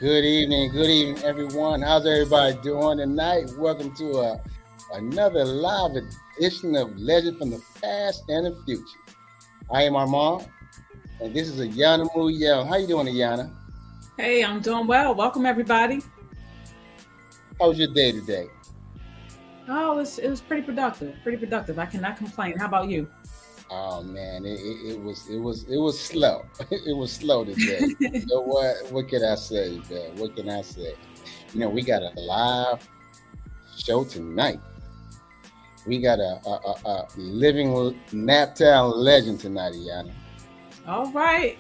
Good evening, everyone. How's everybody doing tonight? Welcome to another live edition of Legend from the Past and the Future. I am Armand, and this is Ayana Muyel. How you doing, Ayana? Hey, I'm doing well. Welcome, everybody. How was your day today? Oh, it was pretty productive. Pretty productive. I cannot complain. How about you? Oh man, it was slow. It was slow today. You know what can I say, man? What can I say? You know, we got a live show tonight. We got a living Naptown legend tonight, Ayana. All right.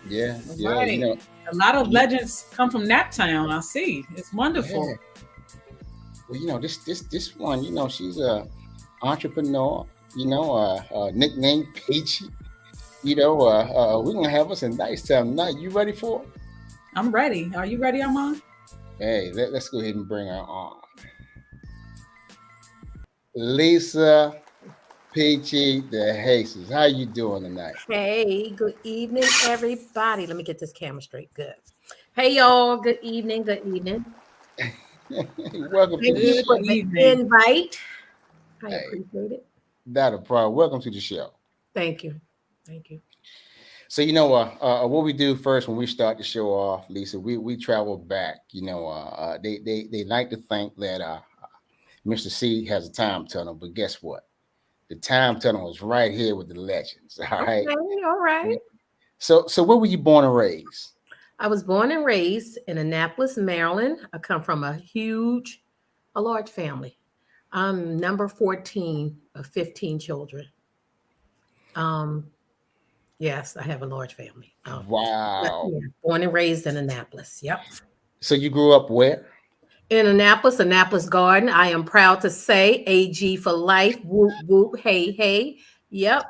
Yeah, All yeah. right. You know, a lot of legends come from Naptown. I see. It's wonderful. yeah. Well, you know, this one, you know, she's a entrepreneur. You know, nicknamed Peachy. You know, we're gonna have us a nice time tonight. You ready for it? I'm ready. Are you ready, Armand? Hey, let's go ahead and bring her on. Lisa Peachy DeJesus. How you doing tonight? Hey, good evening, everybody. Let me get this camera straight. Good. Hey, y'all. Good evening. Good evening. Welcome to the Thank you for the invite. I appreciate it. Not a problem. Welcome to the show. Thank you. Thank you. So, you know, what we do first when we start the show off, Lisa, we travel back. You know, they like to think that Mr. C has a time tunnel, but guess what? The time tunnel is right here with the legends. All right. Okay, all right. So where were you born and raised? I was born and raised in Annapolis, Maryland. I come from a large family. I'm number 14 of 15 children. Yes, I have a large family. Wow. Yeah, born and raised in Annapolis. Yep. So you grew up where? In Annapolis Garden. I am proud to say AG for life. Whoop, whoop, hey, hey. Yep.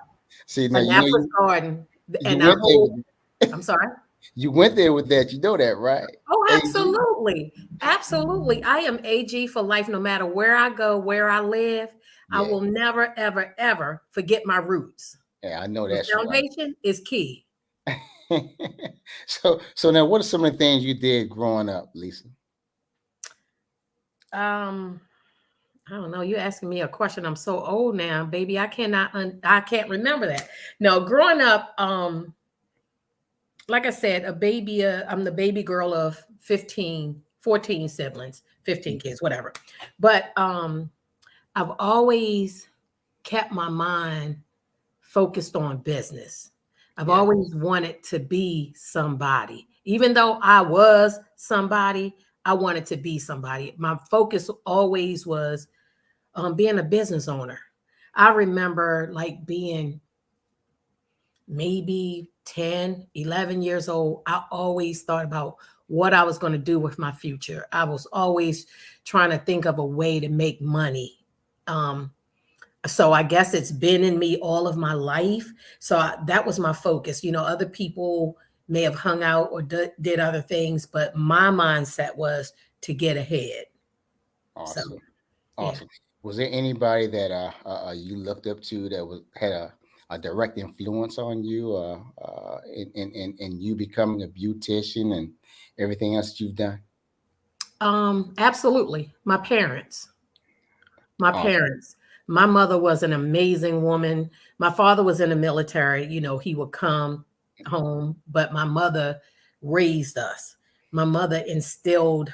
See, now Annapolis Garden. And I'm sorry. You went there with that. You know that, right? Oh, absolutely. AG. Absolutely. I am AG for life. No matter where I go, where I live, yeah. I will never, ever, ever forget my roots. Yeah, I know that's the foundation is key. So now, what are some of the things you did growing up, Lisa? I don't know. You're asking me a question. I'm so old now, baby. I can't remember that. No, growing up, like I said, I'm the baby girl of 14 siblings, 15 kids, whatever. But I've always kept my mind focused on business. I've always wanted to be somebody. Even though I was somebody, I wanted to be somebody. My focus always was being a business owner. I remember like being maybe 10, 11 years old. I always thought about what I was going to do with my future. I was always trying to think of a way to make money. So I guess it's been in me all of my life. So that was my focus. You know, other people may have hung out or did other things, but my mindset was to get ahead. Awesome. So, awesome. Yeah. Was there anybody that you looked up to that had a direct influence on you in you becoming a beautician and everything else that you've done? Absolutely. My parents. My mother was an amazing woman. My father was in the military. You know, he would come home, but my mother raised us. My mother instilled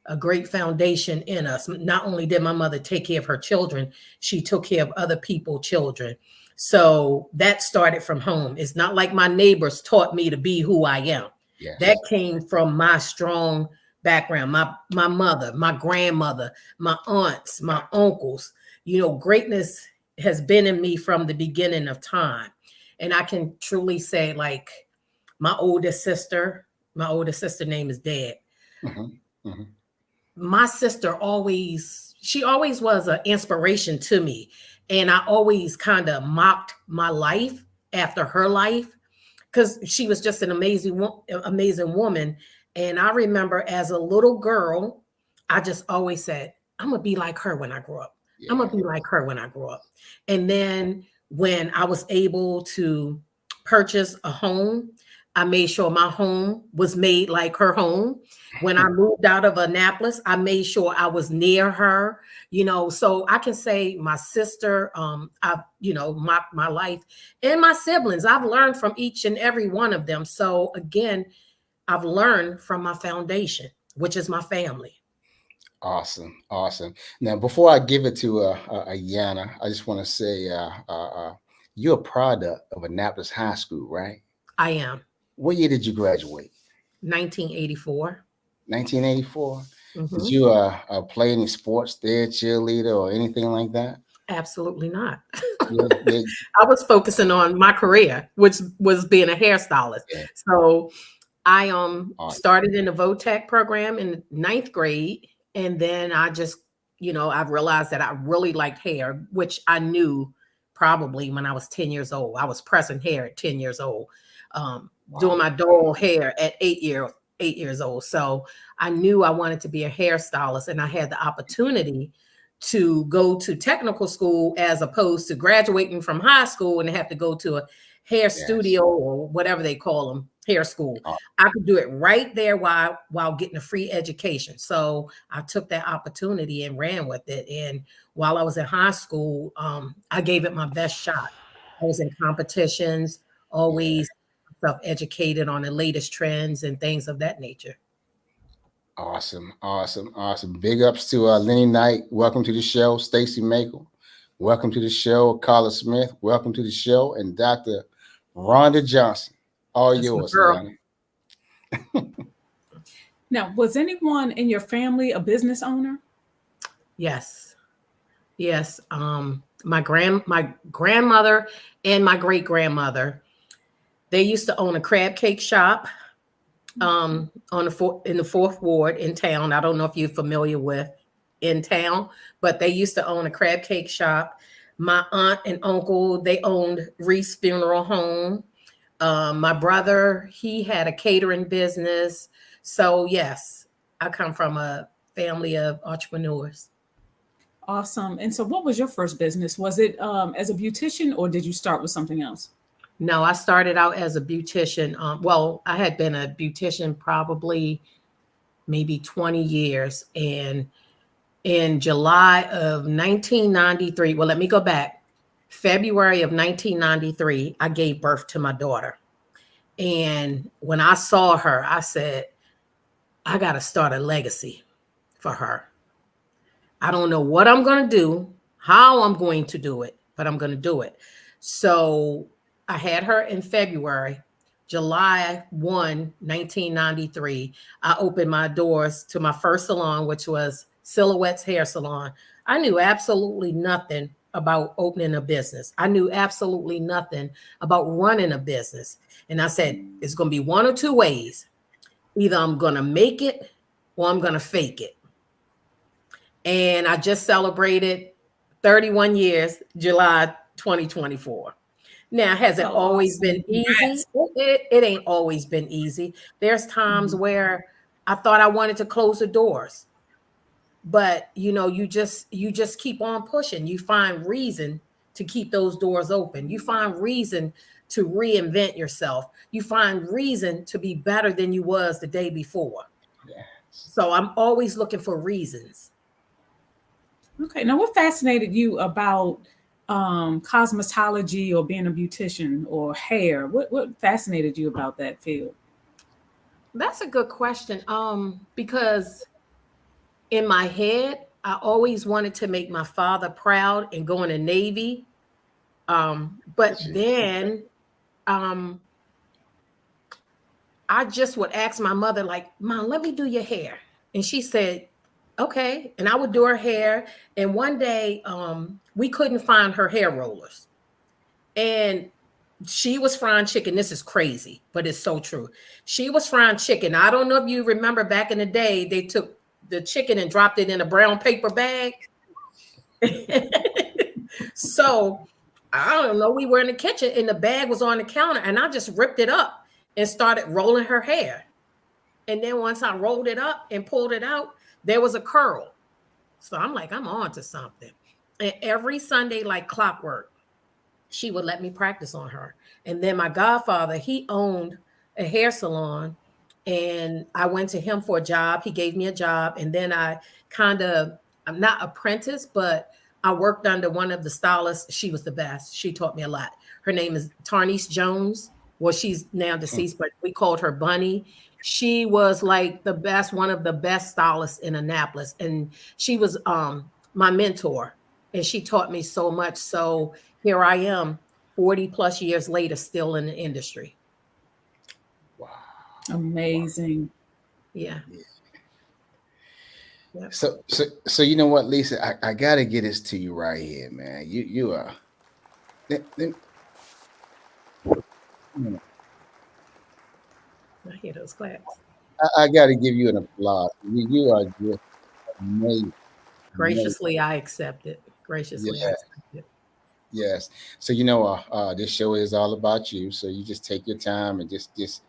a great foundation in us. Not only did my mother take care of her children, she took care of other people's children. So that started from home. It's not like my neighbors taught me to be who I am. Yes. That came from my strong background, my mother, my grandmother, my aunts, my uncles. You know, greatness has been in me from the beginning of time. And I can truly say, like, my oldest sister name is Dad. Mm-hmm. Mm-hmm. My sister she always was an inspiration to me. And I always kind of mocked my life after her life, because she was just an amazing woman. And I remember as a little girl, I just always said, I'm going to be like her when I grow up. Yeah. I'm going to be like her when I grow up. And then when I was able to purchase a home, I made sure my home was made like her home. When I moved out of Annapolis, I made sure I was near her, you know. So I can say my sister, my life, and my siblings, I've learned from each and every one of them. So again, I've learned from my foundation, which is my family. Awesome. Awesome. Now, before I give it to Yana, I just want to say you're a product of Annapolis High School, right? I am. What year did you graduate? 1984. 1984. Mm-hmm. Did you play any sports there, cheerleader or anything like that? Absolutely not. Yeah. I was focusing on my career, which was being a hairstylist. Yeah. So I Right. started in the VOTEC program in 9th grade. And then I just, I realized that I really liked hair, which I knew probably when I was 10 years old. I was pressing hair at 10 years old, doing my doll hair at 8 years old. So I knew I wanted to be a hairstylist, and I had the opportunity to go to technical school as opposed to graduating from high school and have to go to a hair studio or whatever they call them, hair school. I could do it right there while getting a free education. So I took that opportunity and ran with it. And while I was in high school, I gave it my best shot. I was in competitions, always self-educated on the latest trends and things of that nature. Awesome. Awesome. Awesome. Big ups to Lenny Knight. Welcome to the show. Stacy Makel. Welcome to the show. Carla Smith. Welcome to the show. And Dr. Rhonda Johnson. All That's yours, Yanni. Now, was anyone in your family a business owner? Yes. Yes. My grandmother and my great grandmother, they used to own a crab cake shop in the 4th Ward in town. I don't know if you're familiar with in town, but they used to own a crab cake shop. My aunt and uncle, they owned Reese Funeral Home. My brother, he had a catering business. So yes, I come from a family of entrepreneurs. Awesome. And so what was your first business? Was it as a beautician, or did you start with something else? No, I started out as a beautician. Well, I had been a beautician probably maybe 20 years. And in July of 1993, well, let me go back. February of 1993, I gave birth to my daughter. And when I saw her, I said, I got to start a legacy for her. I don't know what I'm going to do, how I'm going to do it, but I'm going to do it. So I had her in February. July 1, 1993, I opened my doors to my first salon, which was Silhouette's Hair Salon. I knew absolutely nothing about opening a business. I knew absolutely nothing about running a business. And I said, it's going to be one or two ways. Either I'm going to make it or I'm going to fake it. And I just celebrated 31 years, July 2024. Now, has it always been easy? It ain't always been easy. There's times where I thought I wanted to close the doors, but you just keep on pushing. You find reason to keep those doors open. You find reason to reinvent yourself. You find reason to be better than you was the day before. Yes. So I'm always looking for reasons. Okay. Now, what fascinated you about cosmetology or being a beautician or hair? What fascinated you about that field? That's a good question. Because in my head, I always wanted to make my father proud and go in the Navy. But then I just would ask my mother, like, Mom, let me do your hair. And she said, okay. And I would do her hair. And one day we couldn't find her hair rollers. And she was frying chicken. This is crazy, but it's so true. She was frying chicken. I don't know if you remember back in the day, they took the chicken and dropped it in a brown paper bag. So I don't know. We were in the kitchen and the bag was on the counter and I just ripped it up and started rolling her hair. And then once I rolled it up and pulled it out, there was a curl. So I'm like, I'm on to something. And every Sunday, like clockwork, she would let me practice on her. And then my godfather, he owned a hair salon and I went to him for a job. He gave me a job. And then I'm not apprentice, but I worked under one of the stylists. She was the best. She taught me a lot. Her name is Tarnice Jones. Well, she's now deceased, but we called her Bunny. She was like the best, one of the best stylists in Annapolis. And she was my mentor. And she taught me so much. So here I am 40 plus years later, still in the industry. Wow. Amazing. Yeah. Yep. So you know what, Lisa, I gotta get this to you right here, man. You are I hear those claps. I gotta give you an applause. You are just amazing. Graciously, I accept it. Graciously, I accept it. Yes. So this show is all about you. So you just take your time and just it's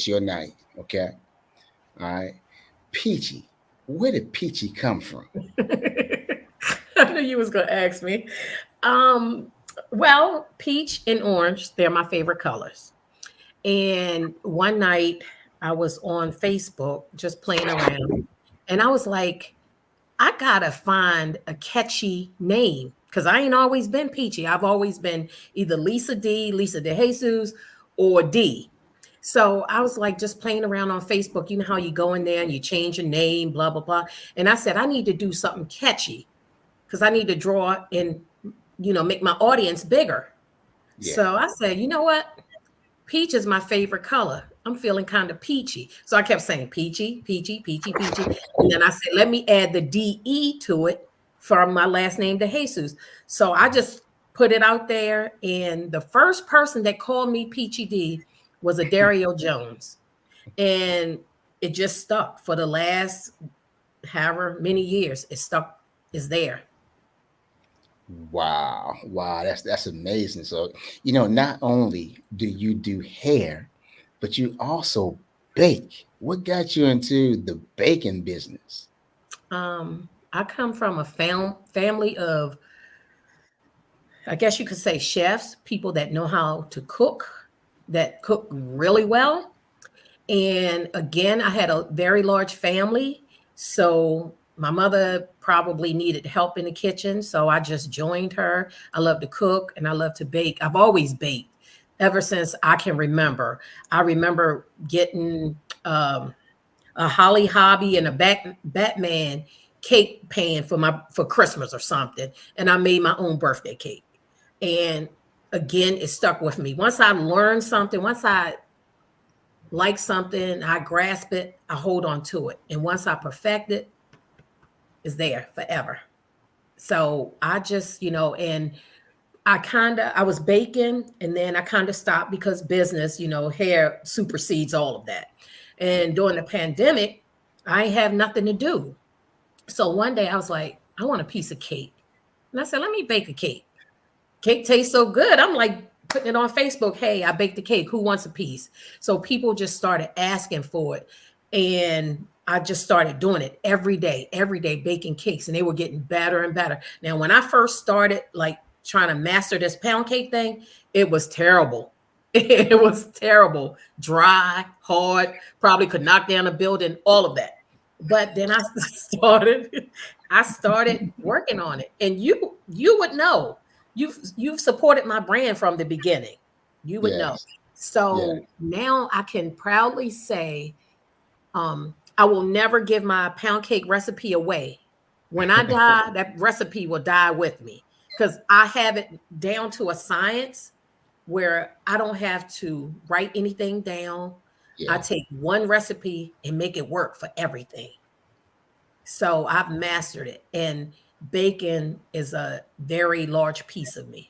your night. Okay. All right. Peachy. Where did Peachy come from? I knew you was gonna ask me. Well, peach and orange, they're my favorite colors. And one night I was on Facebook just playing around, and I was like, I gotta find a catchy name because I ain't always been Peachy. I've always been either Lisa DeJesus, or D. So I was like just playing around on Facebook. You know how you go in there and you change your name, blah, blah, blah. And I said, I need to do something catchy because I need to draw and, make my audience bigger. Yeah. So I said, you know what? Peach is my favorite color. I'm feeling kind of peachy. So I kept saying peachy, peachy, peachy, peachy. And then I said, let me add the DE to it from my last name, DeJesus. So I just put it out there. And the first person that called me Peachy D was a Dario Jones. And it just stuck for the last however many years. It stuck, is there. Wow. That's amazing. So, not only do you do hair, but you also bake. What got you into the baking business? I come from a family of, I guess you could say, chefs, people that know how to cook, that cook really well. And again, I had a very large family. So my mother probably needed help in the kitchen. So I just joined her. I love to cook and I love to bake. I've always baked ever since I can remember. I remember getting a Holly Hobby and a Batman cake pan for Christmas or something. And I made my own birthday cake. And again, it stuck with me. Once I learned something, once I like something, I grasp it, I hold on to it. And once I perfect it, it's there forever. So I just, and I was baking and then I kind of stopped because business, hair supersedes all of that. And during the pandemic, I have nothing to do. So one day I was like, I want a piece of cake. And I said, let me bake a cake. Cake tastes so good. I'm like putting it on Facebook. Hey, I baked a cake. Who wants a piece? So people just started asking for it. And I just started doing it every day, baking cakes. And they were getting better and better. Now, when I first started like trying to master this pound cake thing, it was terrible. It was terrible. Dry, hard, probably could knock down a building, all of that. But then I started working on it. And you would know. You've supported my brand from the beginning. You would know. So now I can proudly say, I will never give my pound cake recipe away. When I die, that recipe will die with me. because I have it down to a science where I don't have to write anything down. I Yeah. take one recipe and make it work for everything. So I've mastered it. And bacon is a very large piece of me.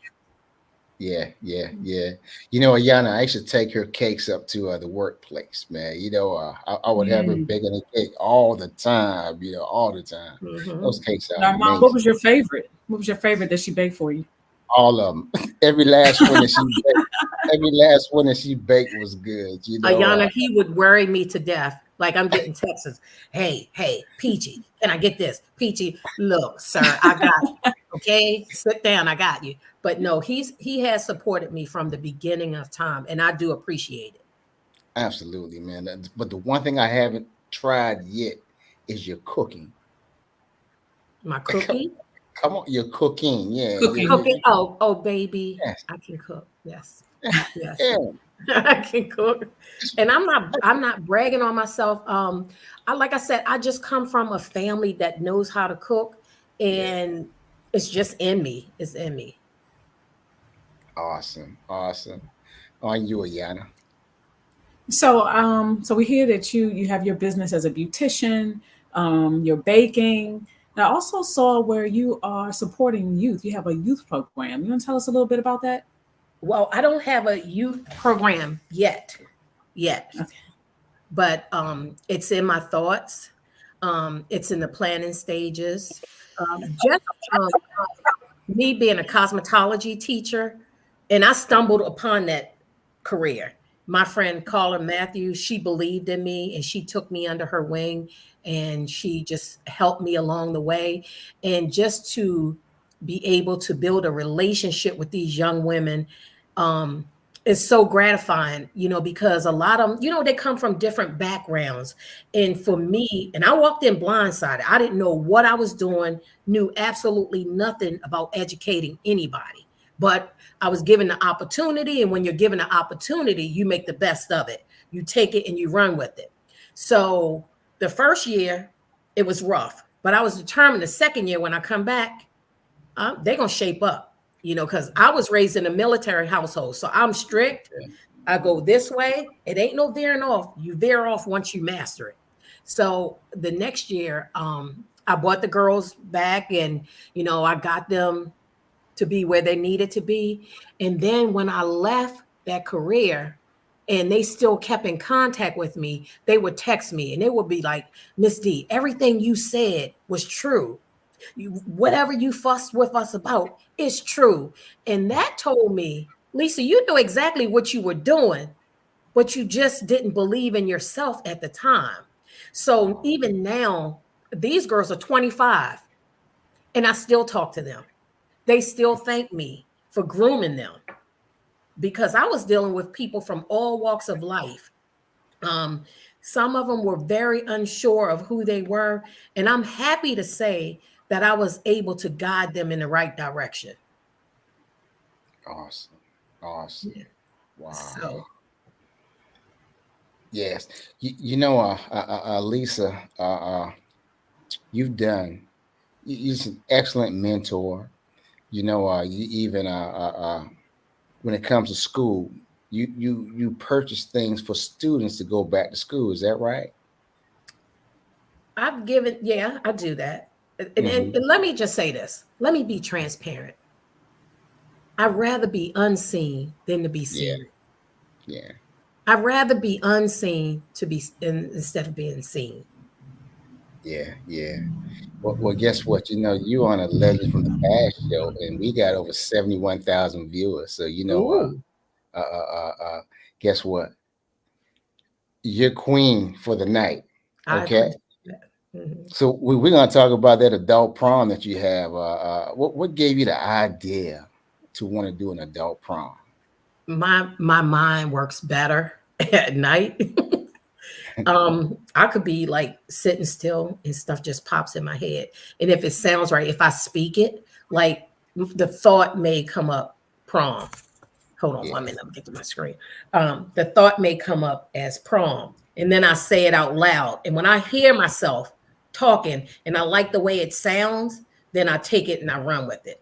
Yeah, yeah, yeah. Ayana, I used to take her cakes up to the workplace, man. I would have her Mm. baking a cake all the time, all the time. Those Mhm. cakes are Now, Mom, what amazing. was your favorite? What was your favorite that she baked for you? All of them. Every last one that she baked, every last one that she baked was good. Ayana, he would worry me to death. Like I'm getting texts. Hey, Peachy, can I get this? Peachy, look, sir, I got you. Okay, sit down, I got you. But no, he has supported me from the beginning of time, and I do appreciate it. Absolutely, man. But the one thing I haven't tried yet is your cooking. My Come, cooking, come on, your cooking. Yeah, Cooking. cooking. Oh, baby, yes, I can cook. Yes, yes. yeah. I can cook. And I'm not bragging on myself. Like I said, I just come from a family that knows how to cook, Yeah. and it's just in me. It's in me. Awesome, awesome. On you, Ayana. So we hear that you have your business as a beautician, you're baking. And I also saw where you are supporting youth. You have a youth program. You want to tell us a little bit about that? Well, I don't have a youth program yet, Okay. but it's in my thoughts. It's in the planning stages. Just um, me being a cosmetology teacher, and I stumbled upon that career. My friend Carla Matthews, she believed in me and she took me under her wing and she just helped me along the way. And just to be able to build a relationship with these young women um, is so gratifying, because a lot of them, they come from different backgrounds. And for me, and I walked in blindsided, I didn't know what I was doing, knew absolutely nothing about educating anybody. But I was given the opportunity. And when you're given the opportunity, you make the best of it. You take it and you run with it. So the first year, it was rough. But I was determined the second year when I come back, they're going to shape up, because I was raised in a military household. So I'm strict. I go this way. It ain't no veering off. You veer off once you master it. So the next year, I brought the girls back and, I got them to be where they needed to be. And then when I left that career and they still kept in contact with me, they would text me and they would be like, Miss D, everything you said was true. Whatever you fussed with us about is true. And that told me, Lisa, you knew exactly what you were doing, but you just didn't believe in yourself at the time. So even now, these girls are 25 and I still talk to them. They still thank me for grooming them because I was dealing with people from all walks of life. Um, some of them were very unsure of who they were. And I'm happy to say that I was able to guide them in the right direction. Awesome, awesome. Yeah. Wow. So Yes. Lisa, you've done. You're an excellent mentor. You even when it comes to school, you purchase things for students to go back to school. Is that right? yeah, I do that. And Hmm. let me just say this. Let me be transparent. I'd rather be unseen than to be Yeah, seen. yeah, I'd rather be unseen instead of being seen. yeah, yeah. Well, guess what? You on a Legend from the Past show, and we got over 71,000 viewers. So Ooh, uh, uh, uh, uh, guess what? You're queen for the night. I Okay. appreciate that. Mhm. So we're gonna talk about that adult prom that you have. What gave you the idea to want to do an adult prom? My mind works better at night. I could be like sitting still and stuff just pops in my head. And if it sounds right, if I speak it, like the thought may come up prom. Hold on Yeah. 1 minute, let me get to my screen. The thought may come up as prom. And then I say it out loud. And when I hear myself talking and I like the way it sounds, then I take it and I run with it.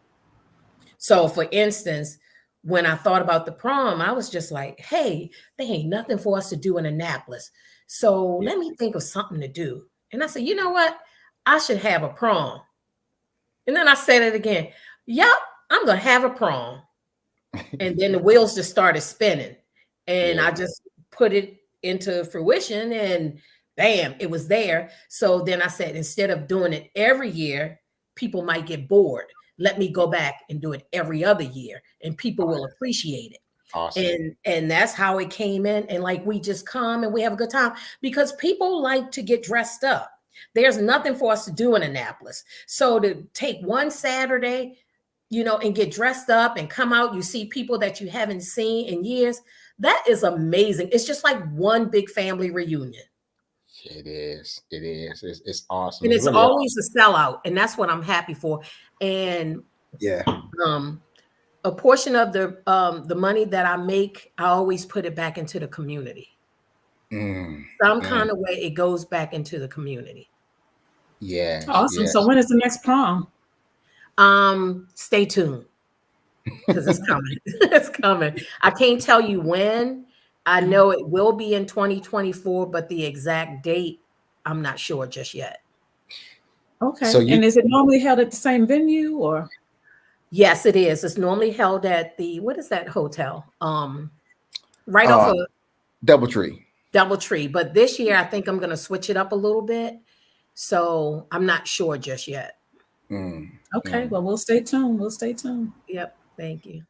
So for instance, when I thought about the prom, I was just like, hey, there ain't nothing for us to do in Annapolis. So let me think of something to do. And I said, you know what? I should have a prom. And then I said it again. Yep, I'm going to have a prom. And then the wheels just started spinning. And I just put it into fruition and bam, it was there. So then I said, instead of doing it every year, people might get bored. Let me go back and do it every other year and people will appreciate it. Awesome. And that's how it came in. And like, we just come and we have a good time because people like to get dressed up. There's nothing for us to do in Annapolis. So to take one Saturday, and get dressed up and come out, you see people that you haven't seen in years. That is amazing. It's just like one big family reunion. It is. It is. It's awesome. And it's really always awesome. A sellout. And that's what I'm happy for. And a portion of the money that I make, I always put it back into the community. Some kind of way it goes back into the community. Yeah. Awesome. Yes. So when is the next prom? Stay tuned because it's coming. It's coming. I can't tell you when. I know it will be in 2024, but the exact date, I'm not sure just yet. Okay. So and is it normally held at the same venue or? Yes, it is. It's normally held at what is that hotel? Right off of Doubletree. But this year, I think I'm going to switch it up a little bit. So I'm not sure just yet. Okay. Well, we'll stay tuned. Yep. Thank you.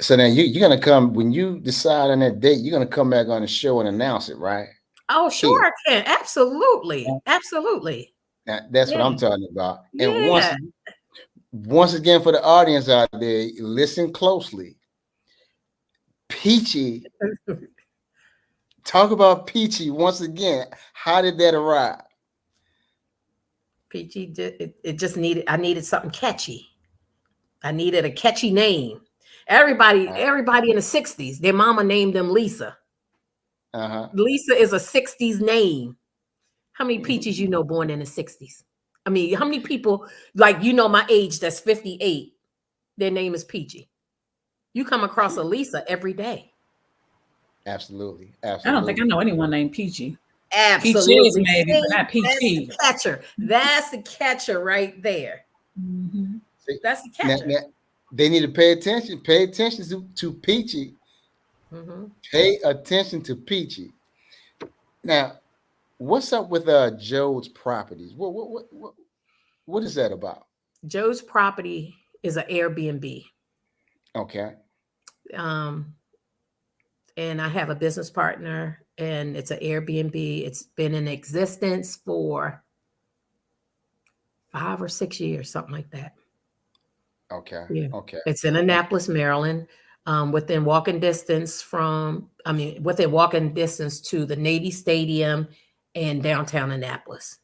So now you're going to come, when you decide on that date, you're going to come back on the show and announce it, right? Oh, sure. I can. Absolutely. Absolutely. Now, that's what I'm talking about. And once again, for the audience out there, listen closely. Peachy, talk about Peachy once again. How did that arrive? Peachy, it just I needed something catchy. I needed a catchy name. Everybody in the 60s, their mama named them Lisa. Lisa is a 60s name. How many Peaches you know born in the 60s? I mean, how many people, like, my age that's 58, their name is Peachy. You come across a Lisa every day. Absolutely. I don't think I know anyone named Peachy. Absolutely. Peaches maybe, but not Peachy. That's the catcher. That's the catcher right there. That's the catcher. Now, they need to pay attention. Pay attention to Peachy. Pay attention to Peachy. Now, what's up with Joe's Properties? What is that about? Joe's Property is an Airbnb. Okay. And I have a business partner, and it's an Airbnb. It's been in existence for 5 or 6 years, something like that. Okay. Yeah. Okay. It's in Annapolis, Maryland, within walking distance to the Navy Stadium and downtown Annapolis.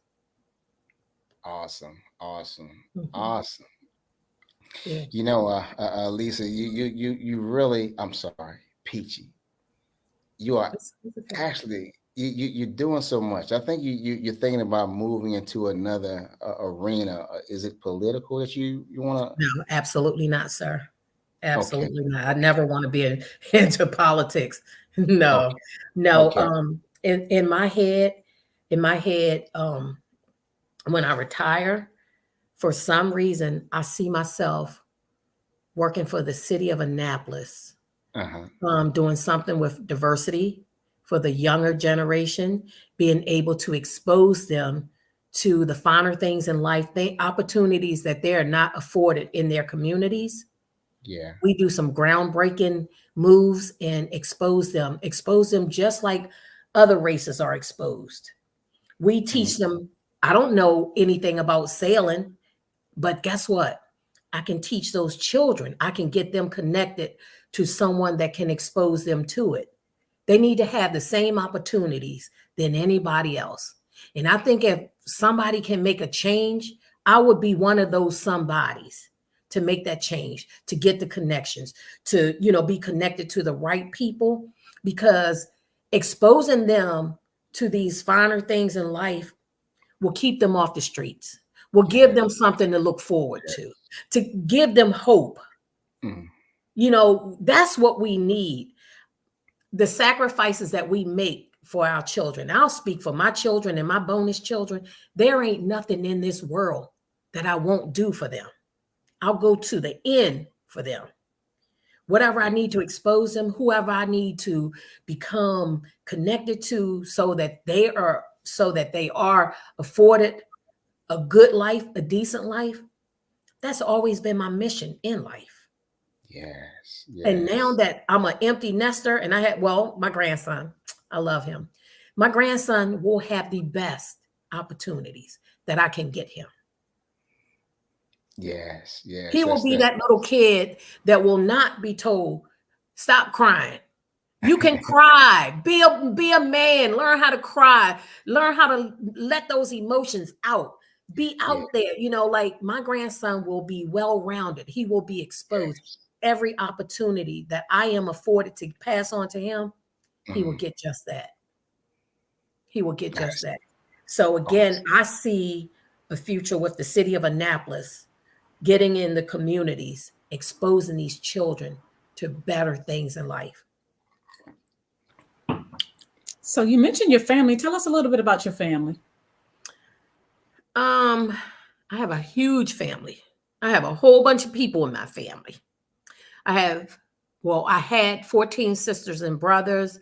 Awesome. Yeah. Lisa, you really, I'm sorry, Peachy. You are actually you're doing so much. I think you're thinking about moving into another arena. Is it political that you want to? No, absolutely not, sir. Absolutely not. I never want to be into politics. No. In my head, when I retire, for some reason, I see myself working for the city of Annapolis. Doing something with diversity for the younger generation, being able to expose them to the finer things in life, opportunities that they're not afforded in their communities. Yeah. We do some groundbreaking moves and expose them just like other races are exposed. We teach them. I don't know anything about sailing, but guess what? I can teach those children. I can get them connected to someone that can expose them to it. They need to have the same opportunities than anybody else. And I think if somebody can make a change, I would be one of those somebodies to make that change, to get the connections, to, be connected to the right people, because exposing them to these finer things in life will keep them off the streets, will give them something to look forward to give them hope. You know, that's what we need. The sacrifices that we make for our children. I'll speak for my children and my bonus children. There ain't nothing in this world that I won't do for them. I'll go to the end for them. Whatever I need to expose them, whoever I need to become connected to so that they are afforded a good life, a decent life. That's always been my mission in life. Yes. And now that I'm an empty nester and my grandson, I love him. My grandson will have the best opportunities that I can get him. Yes. He will be that little kid that will not be told, stop crying. You can cry, be a man, learn how to cry, learn how to let those emotions out, be out there. You know, like my grandson will be well-rounded. He will be exposed. Yes. Every opportunity that I am afforded to pass on to him, he will get just that. He will get just that. So again, I see a future with the city of Annapolis getting in the communities, exposing these children to better things in life. So you mentioned your family. Tell us a little bit about your family. I have a huge family. I have a whole bunch of people in my family. I had 14 sisters and brothers,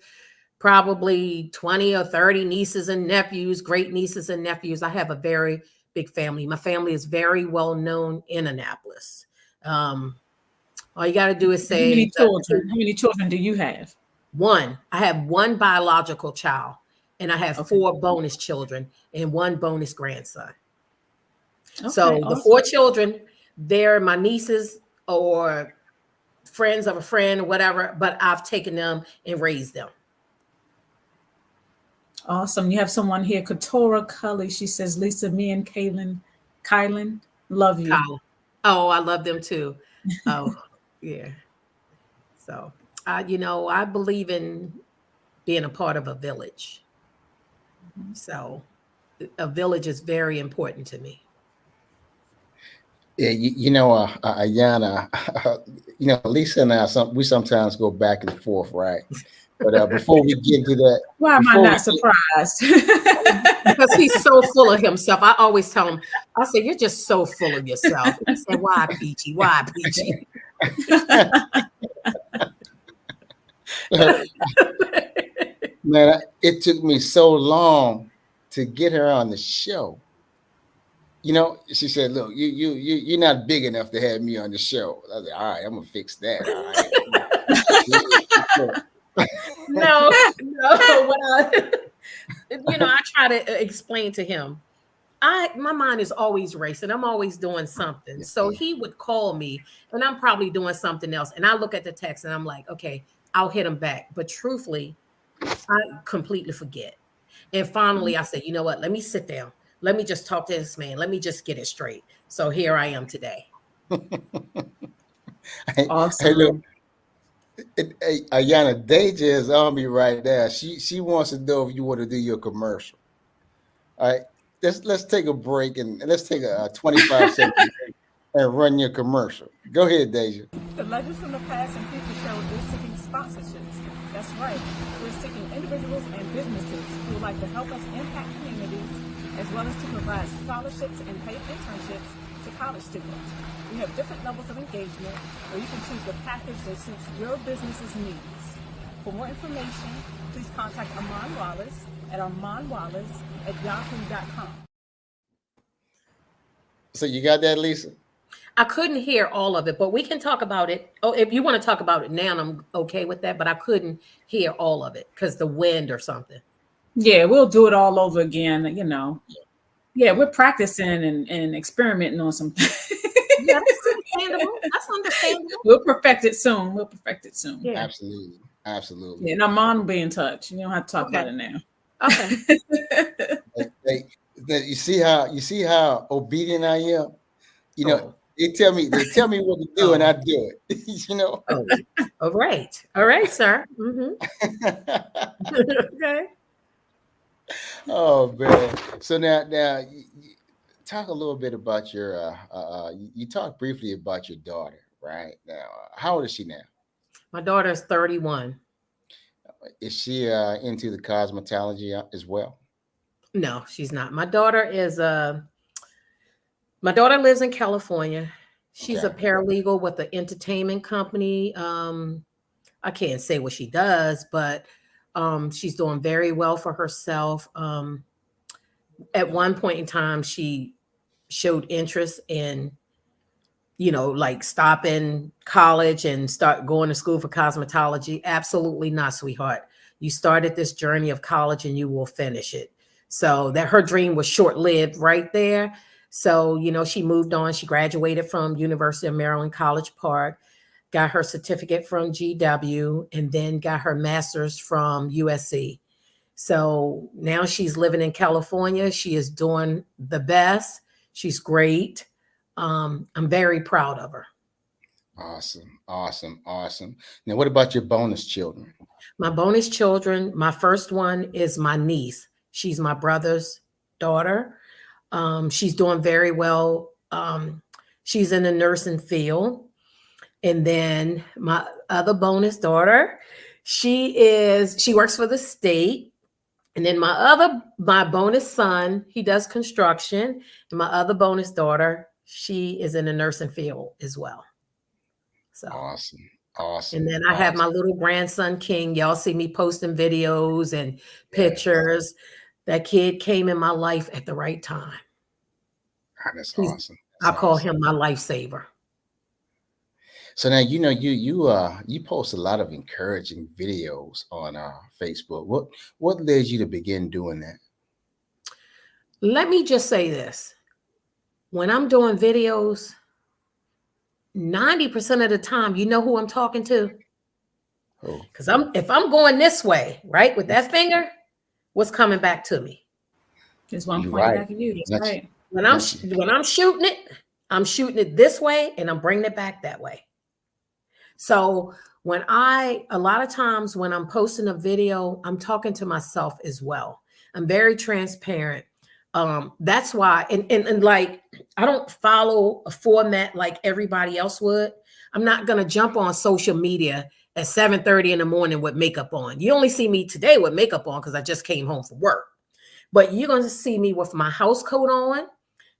probably 20 or 30 nieces and nephews, great nieces and nephews. I have a very big family. My family is very well known in Annapolis. All you got to do is say, How many children do you have? One. I have one biological child, and I have 4 bonus children and 1 bonus grandson. Okay, so the 4 children, they're my nieces or friends of a friend or whatever, but I've taken them and raised them. Awesome. You have someone here, Katora Cully. She says, Lisa, me and Kylan, love you. Kylan. Oh, I love them too. Oh, yeah. So, I believe in being a part of a village. So a village is very important to me. Yeah, Ayana, Lisa and I, we sometimes go back and forth, right? But before we get to that, why am I not surprised? Because he's so full of himself. I always tell him, I say, you're just so full of yourself. He said, why, Peachy? Why, Peachy? Man, it took me so long to get her on the show. She said, "Look, you're not big enough to have me on the show." I was like, "All right, I'm gonna fix that." All right. No. I try to explain to him. My mind is always racing. I'm always doing something. So he would call me, and I'm probably doing something else. And I look at the text, and I'm like, "Okay, I'll hit him back." But truthfully, I completely forget. And finally, I said, "You know what? Let me sit down. Let me just talk to this man. Let me just get it straight." So here I am today. Awesome. Hey, look, Ayana, Deja is on me right now. She wants to know if you want to do your commercial. All right, let's take a break and let's take a 25-second break and run your commercial. Go ahead, Deja. The Legends from the Past and Future show is seeking sponsorships. That's right. We're seeking individuals and businesses who would like to help us impact communities, as well as to provide scholarships and paid internships to college students. We have different levels of engagement, or you can choose the package that suits your business's needs. For more information, please contact Armand Wallace at armandwallace@yahoo.com. So you got that, Lisa? I couldn't hear all of it, but we can talk about it. Oh, if you want to talk about it now, I'm okay with that, but I couldn't hear all of it because the wind or something. Yeah, we'll do it all over again, Yeah, we're practicing and experimenting on some things. Yeah, that's understandable. That's understandable. We'll perfect it soon. Yeah. Absolutely. Yeah, and Armand will be in touch. You don't have to talk about it now. Okay. You see how obedient I am? They tell me what to do and I do it. All right, sir. Mm-hmm. Okay. Oh man. So now talk a little bit about your you talked briefly about your daughter, right. Now, how old is she now? My daughter is 31. Is she into the cosmetology as well? No, she's not. My daughter lives in California. She's a Okay. paralegal with an entertainment company. I can't say what she does, but she's doing very well for herself. At one point in time, she showed interest in, like stopping college and start going to school for cosmetology. Absolutely not, sweetheart. You started this journey of college and you will finish it. So that her dream was short-lived right there. So, she moved on. She graduated from University of Maryland, College Park, got her certificate from GW, and then got her master's from USC. So now she's living in California. She is doing the best. She's great. I'm very proud of her. Awesome, awesome, awesome. Now, what about your bonus children? My bonus children, my first one is my niece. She's my brother's daughter. She's doing very well. She's in the nursing field. And then my other bonus daughter, she works for the state. And then my bonus son, he does construction. And my other bonus daughter, she is in the nursing field as well. So awesome. Awesome. And then I have my little grandson, King. Y'all see me posting videos and pictures. That kid came in my life at the right time. That's awesome. I call him my lifesaver. So now you post a lot of encouraging videos on Facebook. What led you to begin doing that? Let me just say this. When I'm doing videos, 90% of the time, you know who I'm talking to? Because if I'm going this way, right, with that finger, what's coming back to me? There's one point back at you. That's right. When I'm shooting it this way, and I'm bringing it back that way. So a lot of times when I'm posting a video, I'm talking to myself as well. I'm very transparent. That's why, and like, I don't follow a format like everybody else would. I'm not going to jump on social media at 7:30 in the morning with makeup on. You only see me today with makeup on because I just came home from work. But you're going to see me with my house coat on.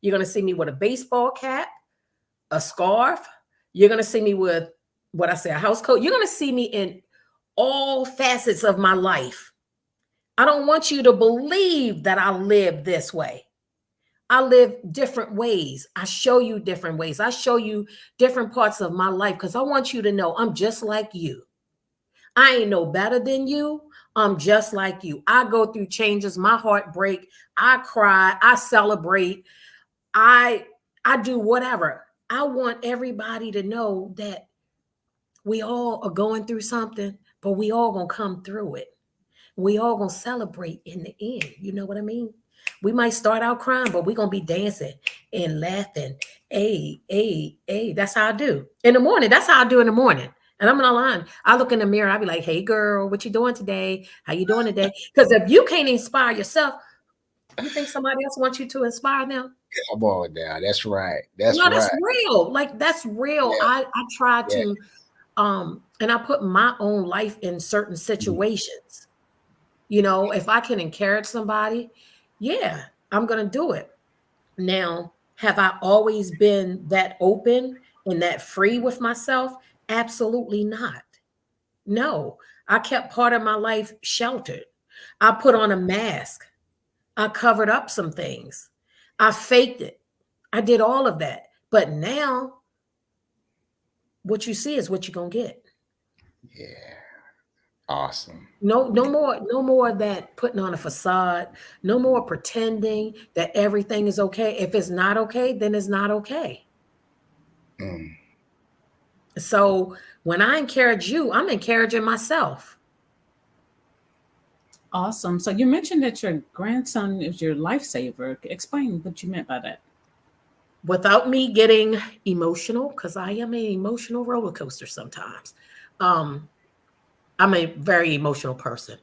You're going to see me with a baseball cap, a scarf. You're going to see me with a house coat. You're going to see me in all facets of my life. I don't want you to believe that I live this way. I live different ways. I show you different ways. I show you different parts of my life because I want you to know I'm just like you. I ain't no better than you. I'm just like you. I go through changes. My heart break. I cry. I celebrate. I do whatever. I want everybody to know that we all are going through something, but we all gonna come through it. We all gonna celebrate in the end. You know what I mean? We might start out crying, but we're gonna be dancing and laughing. Hey. That's how I do. In the morning, that's how I do in the morning. And I'm not lying. I look in the mirror, I be like, hey girl, what you doing today? How you doing today? Because if you can't inspire yourself, you think somebody else wants you to inspire them? Come on now. That's right. That's real. Like, that's real. Yeah. I try to and I put my own life in certain situations. If I can encourage somebody, yeah, I'm going to do it. Now, have I always been that open and that free with myself? Absolutely not. No, I kept part of my life sheltered. I put on a mask. I covered up some things. I faked it. I did all of that. But now, what you see is what you're going to get. Yeah. Awesome. No more of that putting on a facade. No more pretending that everything is okay. If it's not okay, then it's not okay. So when I encourage you, I'm encouraging myself. Awesome. So you mentioned that your grandson is your lifesaver. Explain what you meant by that. Without me getting emotional, because I am an emotional roller coaster sometimes. I'm a very emotional person.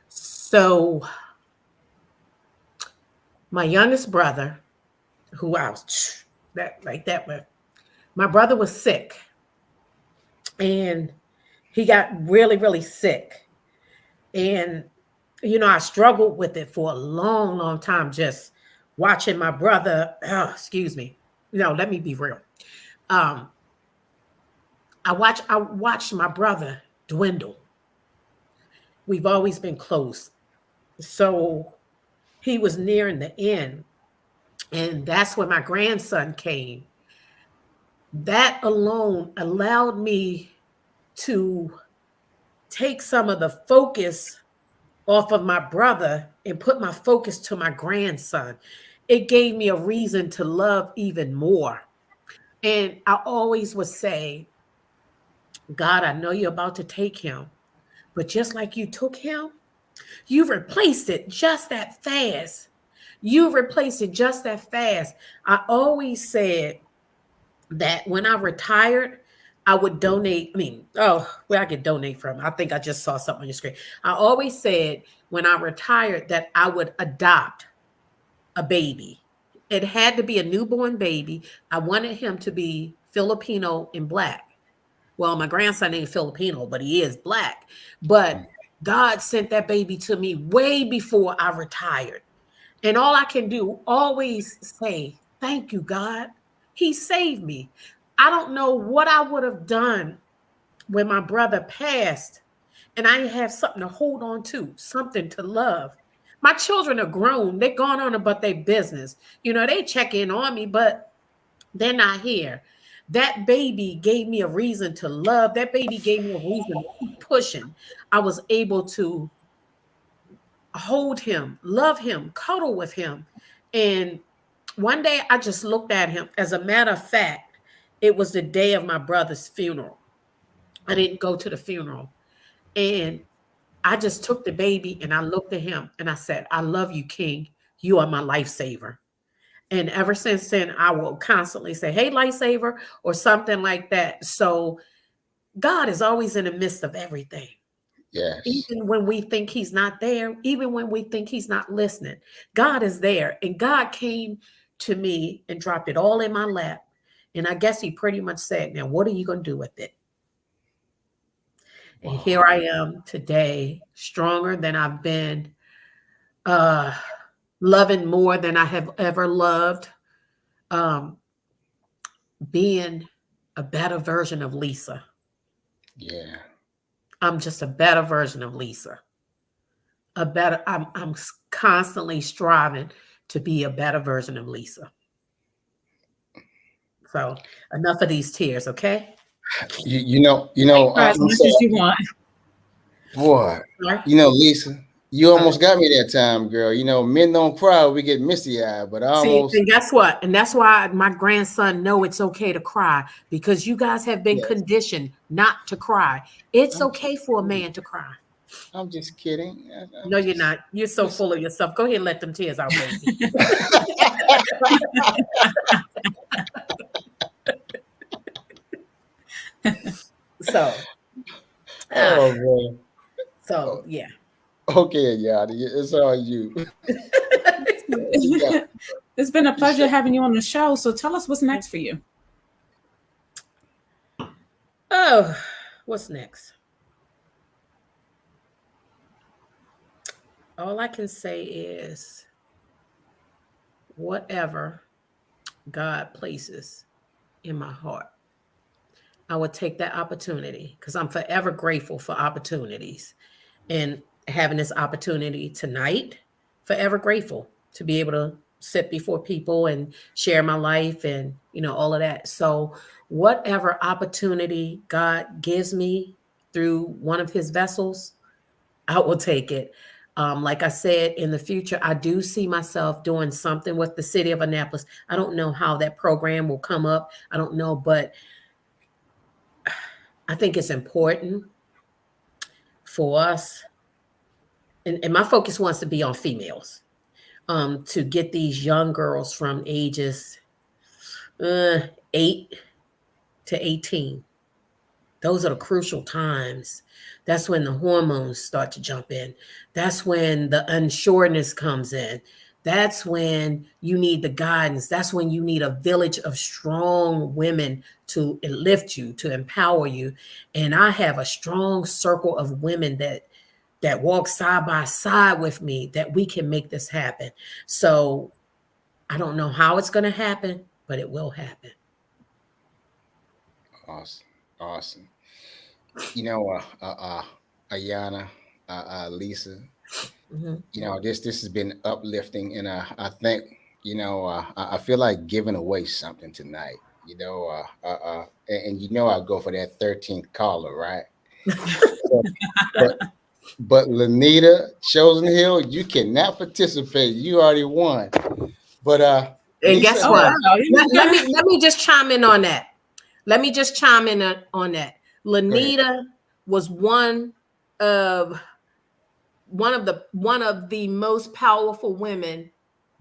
So my youngest brother, who I was that like that with, my brother was sick. and he got really, really sick. And, I struggled with it for a long, long time, just watching my brother, excuse me. Let me be real. Um, I watched my brother dwindle. We've always been close. So he was nearing the end. And that's when my grandson came. That alone allowed me to take some of the focus off of my brother and put my focus to my grandson. It gave me a reason to love even more. And I always would say, God, I know you're about to take him, but just like you took him, you replaced it just that fast. You replaced it just that fast. I always said that when I retired, I would donate. I mean, where I could donate from. I think I just saw something on your screen. I always said when I retired that I would adopt a baby. It had to be a newborn baby. I wanted him to be Filipino and Black. Well, my grandson ain't Filipino, but he is Black. But God sent that baby to me way before I retired. And all I can do, always say, thank you, God. He saved me. I don't know what I would have done when my brother passed and I have something to hold on to, something to love. My children are grown. They're gone on about their business. They check in on me, but they're not here. That baby gave me a reason to love. That baby gave me a reason to keep pushing. I was able to hold him, love him, cuddle with him. And one day I just looked at him. As a matter of fact, it was the day of my brother's funeral. I didn't go to the funeral. And I just took the baby and I looked at him and I said, I love you, King. You are my lifesaver. And ever since then, I will constantly say, hey, lifesaver, or something like that. So God is always in the midst of everything. Yes. Even when we think he's not there, even when we think he's not listening, God is there. And God came to me and dropped it all in my lap. And I guess he pretty much said, now, what are you going to do with it? Wow. And here I am today, stronger than I've been, loving more than I have ever loved, being a better version of Lisa. Yeah. I'm just a better version of Lisa. I'm constantly striving to be a better version of Lisa. So enough of these tears, okay? You know, as much as you want. Boy, Lisa, you almost got me that time, girl. Men don't cry, we get misty-eyed, but I almost. See, and guess what? And that's why my grandson know it's okay to cry, because you guys have been conditioned not to cry. It's okay for a man to cry. I'm just kidding. No, you're not. You're so full of yourself. Go ahead and let them tears out, baby. So. Oh, boy. So, yeah. Okay, Yadi, it's all you. It's been a pleasure having you on the show. So tell us what's next for you. Oh, what's next? All I can say is whatever God places in my heart, I would take that opportunity, because I'm forever grateful for opportunities. And having this opportunity tonight, forever grateful to be able to sit before people and share my life and, all of that. So whatever opportunity God gives me through one of his vessels, I will take it. Like I said, in the future, I do see myself doing something with the city of Annapolis. I don't know how that program will come up. I don't know, but I think it's important for us, and my focus wants to be on females, to get these young girls from ages 8 to 18. Those are the crucial times. That's when the hormones start to jump in. That's when the unsureness comes in. That's when you need the guidance. That's when you need a village of strong women to lift you, to empower you. And I have a strong circle of women that walk side by side with me, that we can make this happen. So I don't know how it's going to happen, but it will happen. Awesome. Awesome. Ayana, Lisa, Mhm. this has been uplifting, and I think, I feel like giving away something tonight. And I go for that 13th caller, right? but but Lanita Chosen Hill, you cannot participate. You already won. But And Lisa, guess Oh what? wow. Let me just chime in on that. Let me just chime in on that. go ahead. Lanita was of one of the most powerful women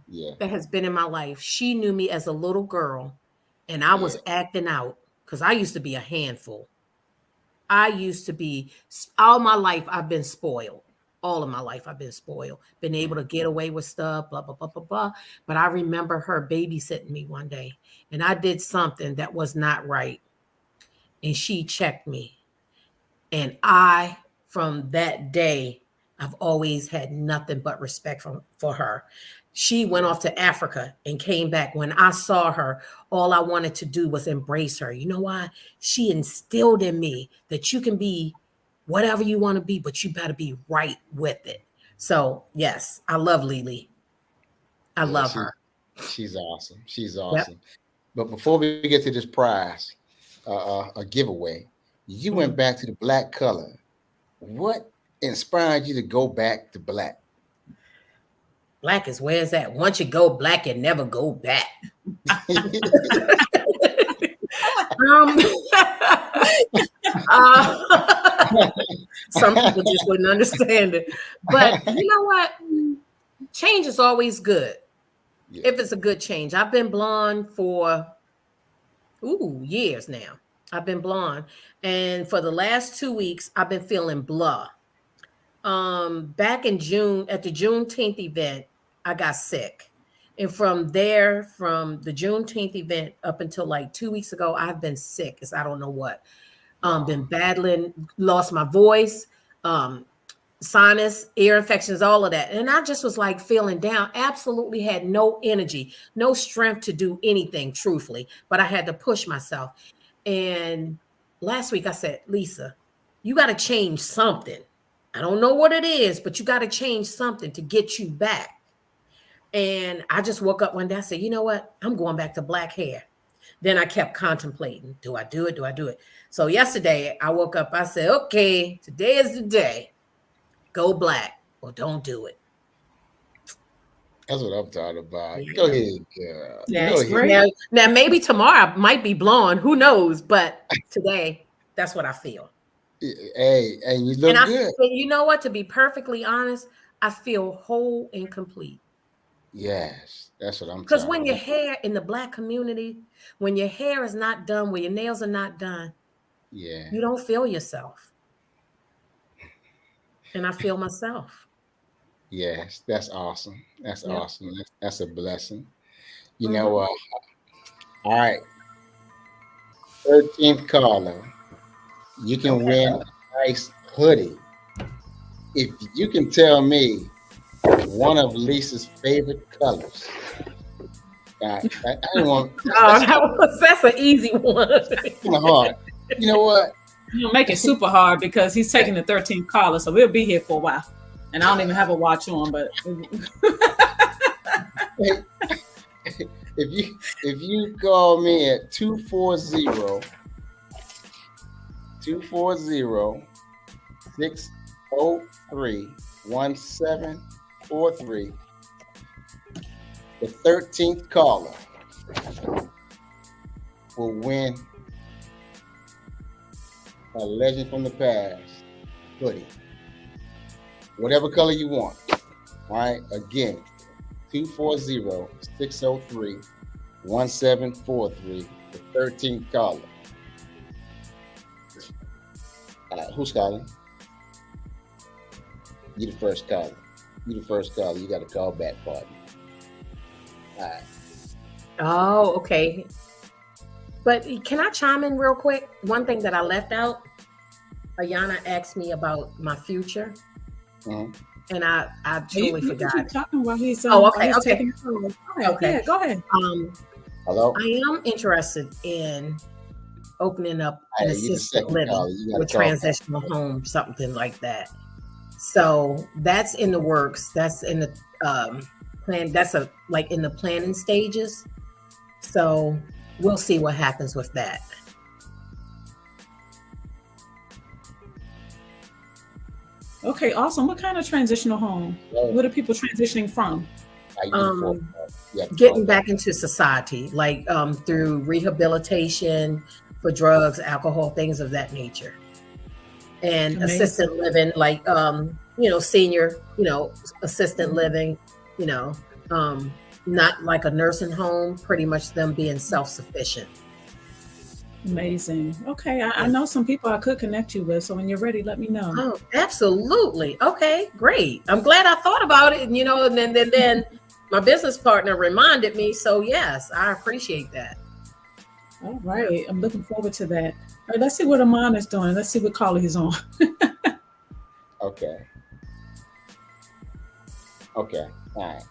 Yeah, that has been in my life. She knew me as a little girl, and I yeah. was acting out because I used to be a handful. I used to be all my life. I've been spoiled. All of my life, I've been spoiled. Been able to get away with stuff, blah blah blah blah blah. But I remember her babysitting me one day, and I did something that was not right, and she checked me. And from that day, I've always had nothing but respect for her. She went off to Africa and came back. When I saw her, all I wanted to do was embrace her. You know why? She instilled in me that you can be whatever you want to be, but you better be right with it. So, yes, I love Lily. I Yeah, love her. she's awesome. She's Yep. awesome. But before we get to this prize, a giveaway, you went back to the black color. What inspired you to go back to black? Black is where it's at. Once you go black, you never go back. Um, some people just wouldn't understand it. But you know what? Change is always good. Yeah. If it's a good change. I've been blonde for years now. I've been blonde. And for the last 2 weeks, I've been feeling blah. Back in June, at the Juneteenth event, I got sick. And from there, from the Juneteenth event up until like 2 weeks ago, I've been sick as I don't know what. Been battling, lost my voice, sinus, ear infections, all of that. And I just was like feeling down, absolutely had no energy, no strength to do anything, truthfully, but I had to push myself. And last week I said, Lisa, you got to change something. I don't know what it is, but you got to change something to get you back. And I just woke up one day, I said, you know what? I'm going back to black hair. Then I kept contemplating, do I do it? Do I do it? So yesterday I woke up, I said, okay, today is the day. Go black or don't do it. That's what I'm talking about. Yeah. Go ahead, girl. Yeah, Go it's ahead. great. Now maybe tomorrow I might be blonde. Who knows? But today, that's what I feel. Hey, and you look good. And you know what? To be perfectly honest, I feel whole and complete. Yes, that's what I'm Because talking when your about. hair in the black community, when your hair is not done, when your nails are not done, Yeah. you don't feel yourself. And I feel myself. Yes, that's awesome. That's Yep. awesome. That's a blessing. Mhm. All right. 13th caller, you can win a nice hoodie. If you can tell me one of Lisa's favorite colors. I don't want That's an easy one. kind of hard. You know what? You'll make it super hard because he's taking the 13th caller, so we'll be here for a while. And I don't even have a watch on, but If you call me at 240 603 1743, the 13th caller will win a Legend from the Past hoodie. Whatever color you want. All right. Again, 240 603 1743, the 13th caller. Who's calling? You the first caller. You the first caller. You got to call back, partner. All right. Oh, okay. But can I chime in real quick? One thing that I left out, Ayana asked me about my future, and I truly forgot. Keep talking while he's okay. taking it over. Okay. Yeah, go ahead. Hello. I am interested in opening up an assisted living with transitional home, something like that. So that's in the works. That's in the plan. That's in the planning stages. So we'll see what happens with that. Okay, awesome. What kind of transitional home? What are people transitioning from? Getting back into society, like through rehabilitation for drugs, alcohol, things of that nature. And assisted living, like senior, assisted living, not like a nursing home, pretty much them being self-sufficient. Amazing. Okay, I know some people I could connect you with, so when you're ready, let me know. Oh, absolutely. Okay, great. I'm glad I thought about it, and then my business partner reminded me, so yes, I appreciate that. All right, I'm looking forward to that. All right, let's see what Amon is doing. Let's see what caller he's on. Okay. All right.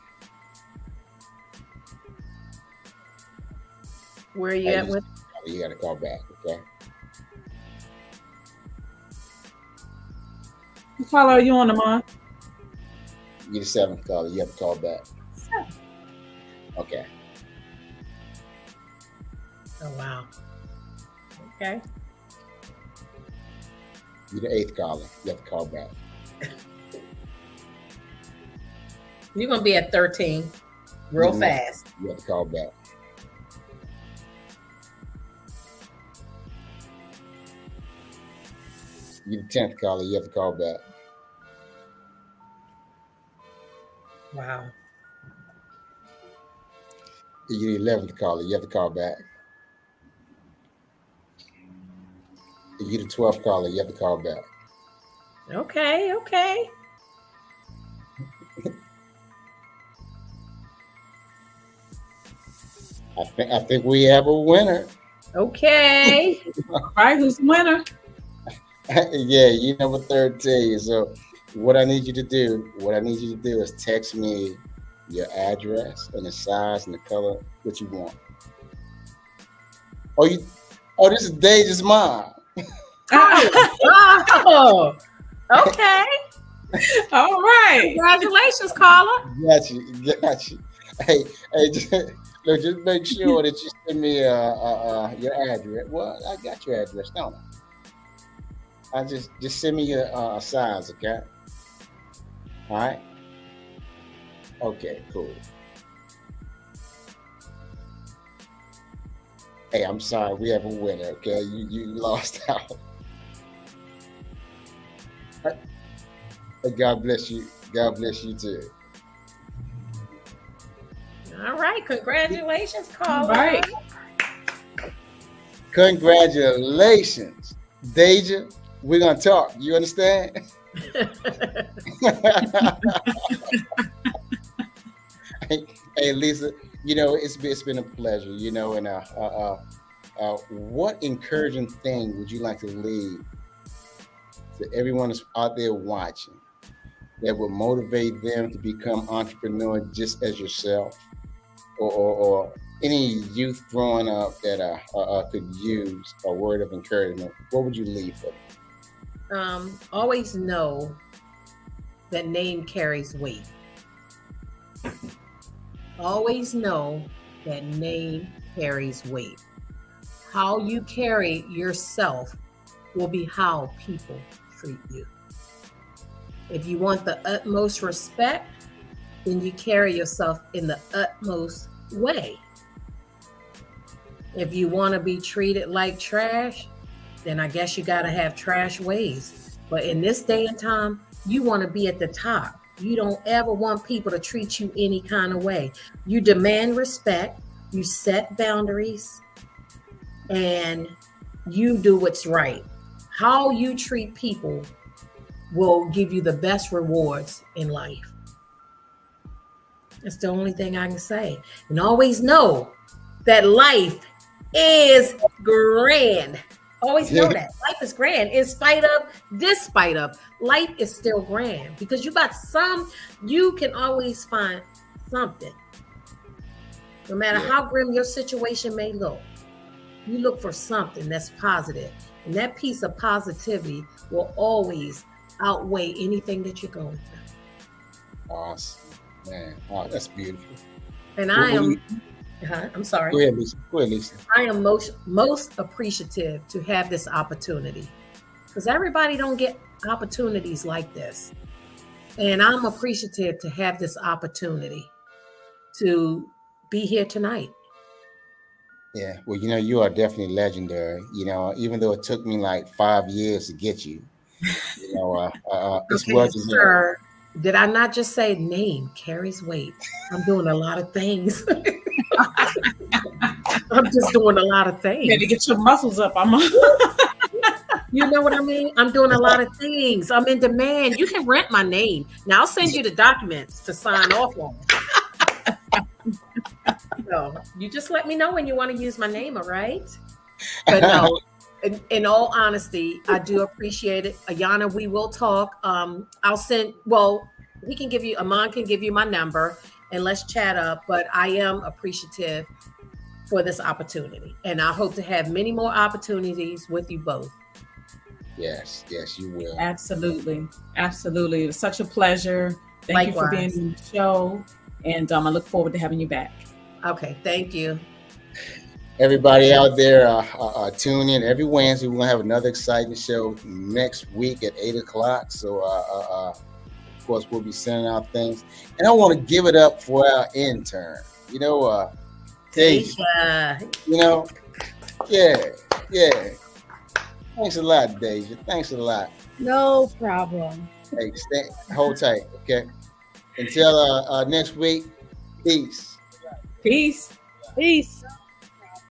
Where are you at with? You got to call back, okay? What caller are you on, Amon? You're the 7th caller. You have to call back. 7. Okay. Oh, wow. Okay. You're the 8th caller. You have to call back. You're going to be at 13 real fast. You have to call back. You're the 10th caller. You have to call back. Wow. You're the 11th caller. You have to call back. You're the 12th caller. You have to call back. Okay. I think we have a winner. Okay. All right, who's the winner? Yeah, you number 13. So what I need you to do is text me your address and the size and the color that you want. Oh, this is Deja's mom. Oh, okay. All right. Congratulations, caller. Got you. Hey, just make sure that you send me your address. Well, I got your address, don't I? I just send me your size, okay? All right. Okay, cool. Hey, I'm sorry, we have a winner, okay? You lost out. God bless you. God bless you too. All right, congratulations, caller. All right. Congratulations, Deja. We're gonna talk. You understand? Hey, Lisa. It's been a pleasure. And what encouraging thing would you like to leave to everyone that's out there watching that would motivate them to become entrepreneurs just as yourself, or any youth growing up that could use a word of encouragement? What would you leave for them? Always know that name carries weight. Always know that name carries weight. How you carry yourself will be how people treat you. If you want the utmost respect, then you carry yourself in the utmost way. If you want to be treated like trash, then I guess you got to have trash ways. But in this day and time, you want to be at the top. You don't ever want people to treat you any kind of way. You demand respect, you set boundaries, and you do what's right. How you treat people will give you the best rewards in life. That's the only thing I can say. And always know that life is grand. Always know that life is grand despite of life is still grand, because you can always find something. No matter how grim your situation may look, you look for something that's positive. And that piece of positivity will always outweigh anything that you're going through. Awesome. Man, oh, that's beautiful. And I'm sorry. Go ahead, Lisa. I am most appreciative to have this opportunity, because everybody don't get opportunities like this. And I'm appreciative to have this opportunity to be here tonight. Yeah, well, you are definitely legendary. Even though it took me like 5 years to get you, it's Okay, well sir. Did I not just say name carries weight? I'm doing a lot of things. I'm just doing a lot of things. You got to get your muscles up. You know what I mean? I'm doing a lot of things. I'm in demand. You can rent my name. Now I'll send you the documents to sign off on. So you just let me know when you want to use my name, all right? But no, in all honesty, I do appreciate it. Ayana, we will talk. Amon can give you my number and let's chat up. But I am appreciative for this opportunity. And I hope to have many more opportunities with you both. Yes, you will. Absolutely. It was such a pleasure. Thank you for being on the show. And I look forward to having you back. Okay, thank you. Everybody out there, tune in every Wednesday. We're going to have another exciting show next week at 8 o'clock. So, of course, we'll be sending out things. And I want to give it up for our intern. Deja. Yeah. Thanks a lot, Deja. Thanks a lot. No problem. Hey, hold tight, okay? Until next week, peace. Peace. Peace.